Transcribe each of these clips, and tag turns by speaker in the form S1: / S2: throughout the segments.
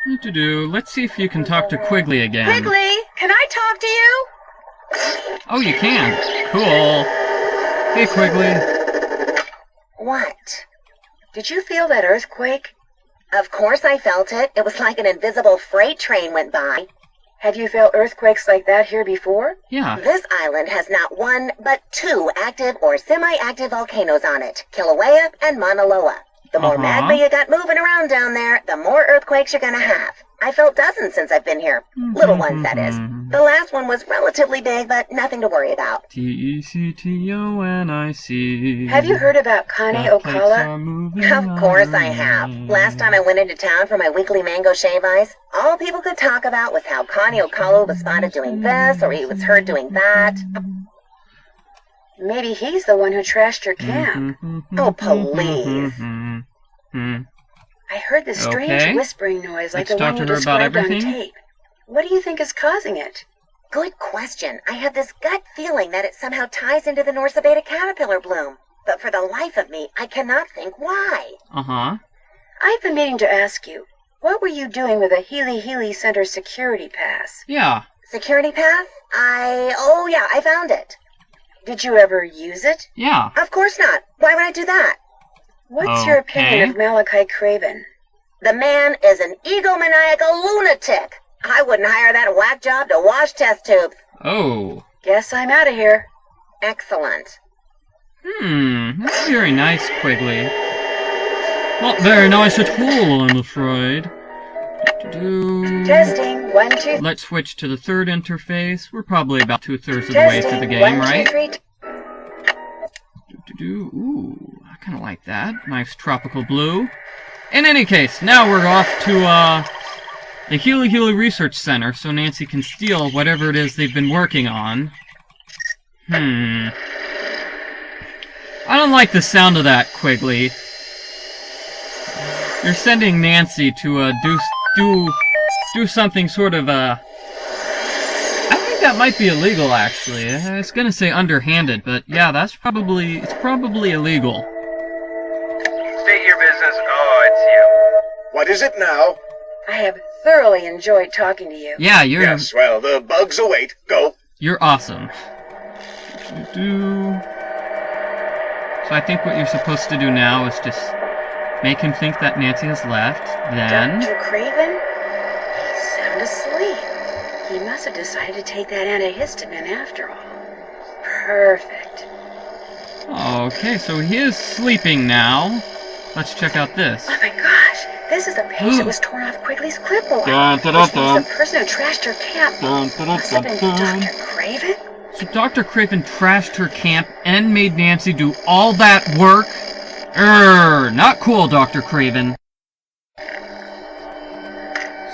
S1: Let's see if you can talk to Quigley again.
S2: Quigley, can I talk to you?
S1: Oh, you can. Cool. Hey, Quigley.
S2: What? Did you feel that earthquake? Of course I felt it. It was like an invisible freight train went by. Have you felt earthquakes like that here before?
S1: Yeah.
S2: This island has not one, but two active or semi-active volcanoes on it, Kilauea and Mauna Loa. The more magma you got moving around down there, the more earthquakes you're gonna have. I felt dozens since I've been here. Little ones, that is. The last one was relatively big, but nothing to worry about.
S1: Tectonic.
S2: Have you heard about Kane Okala? Of course I have. Last time I went into town for my weekly mango shave ice, all people could talk about was how Kane Okala was spotted doing this, or he was heard doing that. Maybe he's the one who trashed your camp. Oh, please. I heard this strange whispering noise like the one you described on tape. What do you think is causing it? Good question. I have this gut feeling that it somehow ties into the Norsa Beta caterpillar bloom. But for the life of me, I cannot think why. I've been meaning to ask you, what were you doing with a Hilihili Center security pass?
S1: Yeah.
S2: Security pass? Oh yeah, I found it. Did you ever use it?
S1: Yeah.
S2: Of course not. Why would I do that? What's your opinion of Malachi Craven? The man is an egomaniacal lunatic. I wouldn't hire that whack job to wash test tubes.
S1: Oh.
S2: Guess I'm out of here. Excellent.
S1: That's very nice, Quigley. Not very nice at all, I'm afraid.
S2: Testing, 1, 2.
S1: Let's switch to the third interface. We're probably about 2/3 of the way through the game,
S2: 1, 2,
S1: right?
S2: 3.
S1: Ooh, I kind of like that. Nice tropical blue. In any case, now we're off to the Hilihili Research Center so Nancy can steal whatever it is they've been working on. I don't like the sound of that, Quigley. You're sending Nancy to do something sort of I think that might be illegal, actually. I was gonna say underhanded, but yeah, it's probably illegal.
S3: State your business. Oh, it's you.
S4: What is it now?
S2: I have thoroughly enjoyed talking to you.
S1: Yeah, you're...
S4: Yes, well, the bugs await. Go.
S1: You're awesome. So I think what you're supposed to do now is just make him think that Nancy has left, then...
S2: Dr. Craven? He's sound asleep. He must have decided to take that antihistamine after all. Perfect.
S1: Okay, so he is sleeping now. Let's check out this.
S2: Oh my gosh, this is the page that was torn off Quigley's clipboard. Which means the person who trashed her camp must have been Dr. Craven?
S1: So Dr. Craven trashed her camp and made Nancy do all that work? Not cool, Dr. Craven.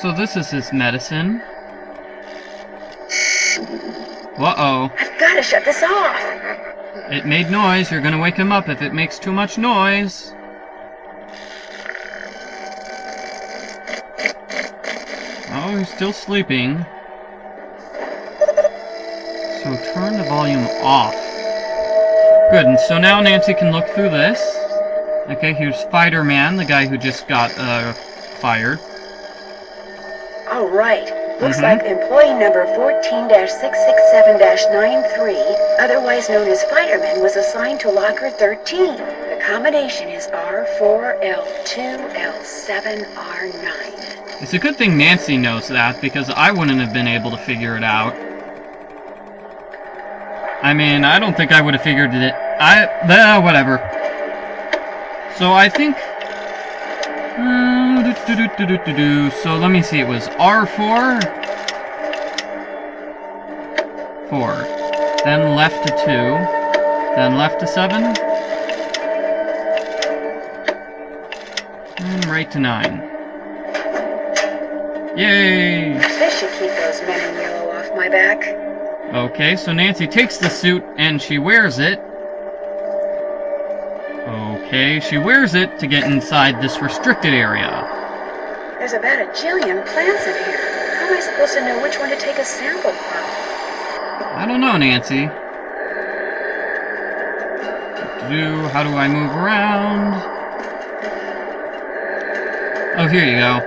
S1: So this is his medicine. Uh-oh.
S2: I've got to shut this off.
S1: It made noise. You're gonna wake him up if it makes too much noise. Oh, he's still sleeping. So turn the volume off. Good, and so now Nancy can look through this. Okay, here's Spider-Man, the guy who just got, fired.
S2: All right. Looks like employee number 14-667-93, otherwise known as Spider-Man, was assigned to locker 13. The combination is R4L2L7R9.
S1: It's a good thing Nancy knows that, because I wouldn't have been able to figure it out. I mean, I don't think I would have figured it. Whatever. So I think... So let me see, it was R4? 4. Then left to 2. Then left to 7. And right to 9. Yay!
S2: This should keep those men in yellow off my back.
S1: Okay, so Nancy takes the suit and she wears it. Okay, she wears it to get inside this restricted area.
S2: There's about a jillion plants in here. How am I supposed to know which one to take a sample from?
S1: I don't know, Nancy. How do I move around? Oh, here you go.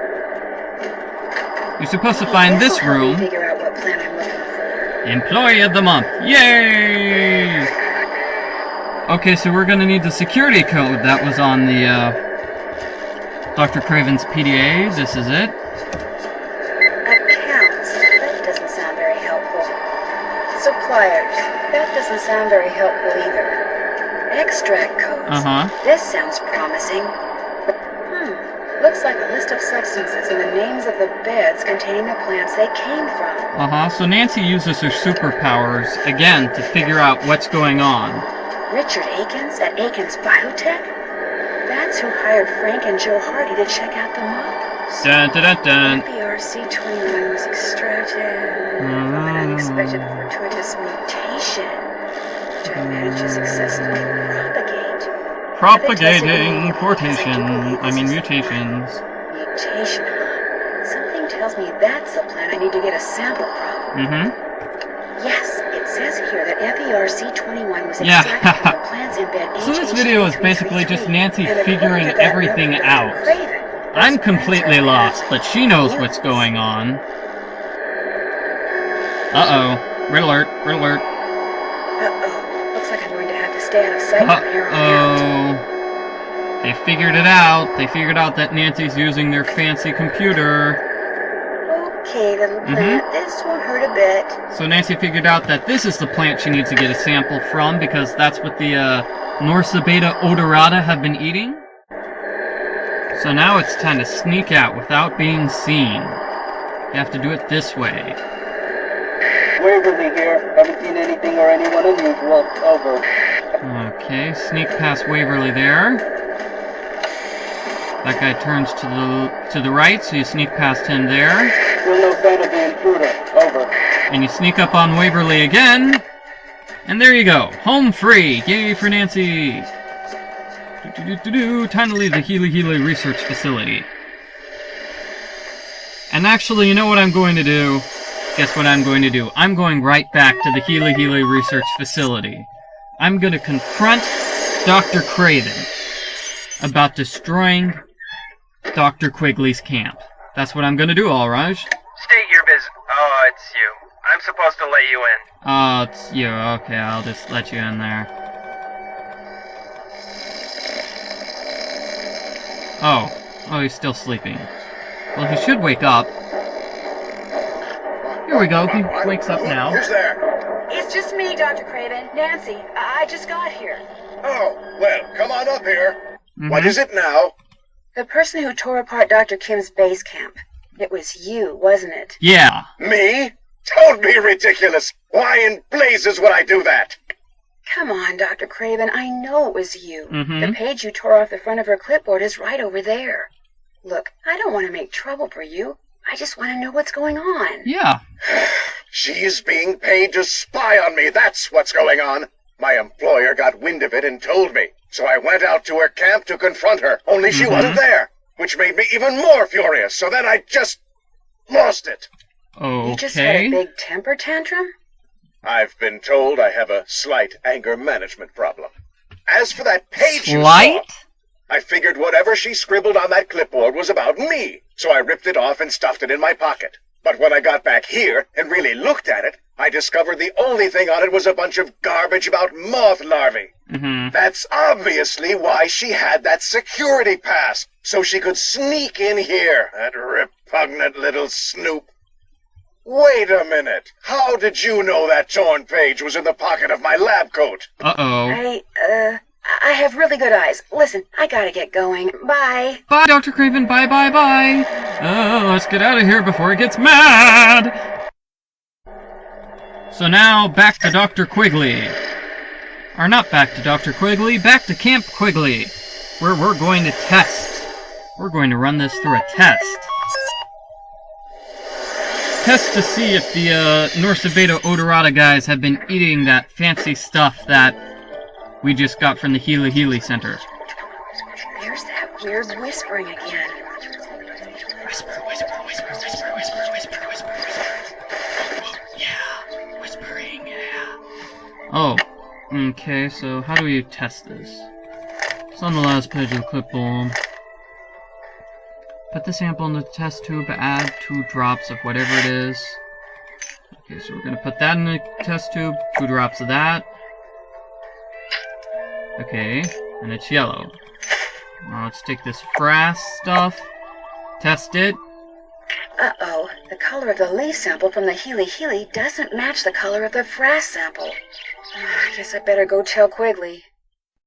S1: You're supposed to find this room.
S2: Figure out what plant I'm looking for.
S1: Employee of the month. Yay! Okay, so we're gonna need the security code that was on the, Dr. Craven's PDA. This is it.
S2: Accounts. That doesn't sound very helpful. Suppliers. That doesn't sound very helpful either. Extract codes. This sounds promising. Looks like a list of substances and the names of the beds containing the plants they came from.
S1: So Nancy uses her superpowers, again, to figure out what's going on.
S2: Richard Akins at Akins Biotech? That's who hired Frank and Joe Hardy to check out the models.
S1: Dun dun dun dun.
S2: BRC-21 was extracted from an unexpected fortuitous mutation to manage to successfully propagate.
S1: Propagating mutations.
S2: Mutation, huh? Something tells me that's the plant I need to get a sample from. Yes, it says here that FERC-21 was extracted from the plants in bed.
S1: So this video is basically just Nancy figuring everything out. I'm completely lost, but she knows what's going on. Uh-oh. Red alert, red alert.
S2: Uh-oh. Looks like I'm going to have to stay out of sight from here on out.
S1: They figured it out. They figured out that Nancy's using their fancy computer.
S2: Okay, little plant. This won't hurt a bit.
S1: So Nancy figured out that this is the plant she needs to get a sample from, because that's what the Norsa Beta odorata have been eating. So now it's time to sneak out without being seen. You have to do it this way.
S5: Waverly here. Haven't seen anything or anyone unusual. Over.
S1: Okay, sneak past Waverly there. That guy turns to the right, so you sneak past him there.
S5: Still no sign of the intruder. Over.
S1: And you sneak up on Waverly again. And there you go. Home free. Yay for Nancy. Time to leave the Hilihili research facility. And actually, you know what I'm going to do? Guess what I'm going to do? I'm going right back to the Hilihili research facility. I'm going to confront Dr. Craven about destroying Dr. Quigley's camp. That's what I'm going to do, alright?
S3: State your business. Oh, it's you. I'm supposed to let you in.
S1: Oh, it's you. Okay, I'll just let you in there. Oh, he's still sleeping. Well, he should wake up. Here we go, he wakes up now.
S4: Who's there?
S2: It's just me, Dr. Craven. Nancy, I just got here.
S4: Oh, well, come on up here. What is it now?
S2: The person who tore apart Dr. Kim's base camp. It was you, wasn't it?
S1: Yeah.
S4: Me? Don't be ridiculous. Why in blazes would I do that?
S2: Come on, Dr. Craven. I know it was you. The page you tore off the front of her clipboard is right over there. Look, I don't want to make trouble for you. I just want to know what's going on.
S1: Yeah.
S4: She's being paid to spy on me. That's what's going on. My employer got wind of it and told me. So I went out to her camp to confront her. Only she wasn't there, which made me even more furious. So then I just lost it.
S1: Okay.
S2: You just had a big temper tantrum?
S4: I've been told I have a slight anger management problem. As for that page you saw, I figured whatever she scribbled on that clipboard was about me, so I ripped it off and stuffed it in my pocket. But when I got back here and really looked at it, I discovered the only thing on it was a bunch of garbage about moth larvae. That's obviously why she had that security pass, so she could sneak in here, that repugnant little snoop. Wait a minute. How did you know that torn page was in the pocket of my lab coat?
S1: Uh-oh.
S2: I have really good eyes. Listen, I gotta get going. Bye.
S1: Bye, Dr. Craven. Bye, bye, bye. Let's get out of here before he gets mad. So now, back to Dr. Quigley. Or not back to Dr. Quigley, back to Camp Quigley, where we're going to test. We're going to run this through a test. Test to see if the Norsa Beta odorata guys have been eating that fancy stuff that we just got from the Hilihili Center.
S2: There's that weird whispering again.
S1: Whisper, whisper, whisper, whisper, whisper, whisper, whisper, whisper. Yeah, whispering, yeah. Oh, okay, so how do we test this? It's on the last page of the clipboard. Put the sample in the test tube, add 2 drops of whatever it is. Okay, so we're gonna put that in the test tube, 2 drops of that. Okay, and it's yellow. Now let's take this frass stuff, test it.
S2: Uh-oh, the color of the leaf sample from the Hilihili doesn't match the color of the frass sample. I guess I better go tell Quigley.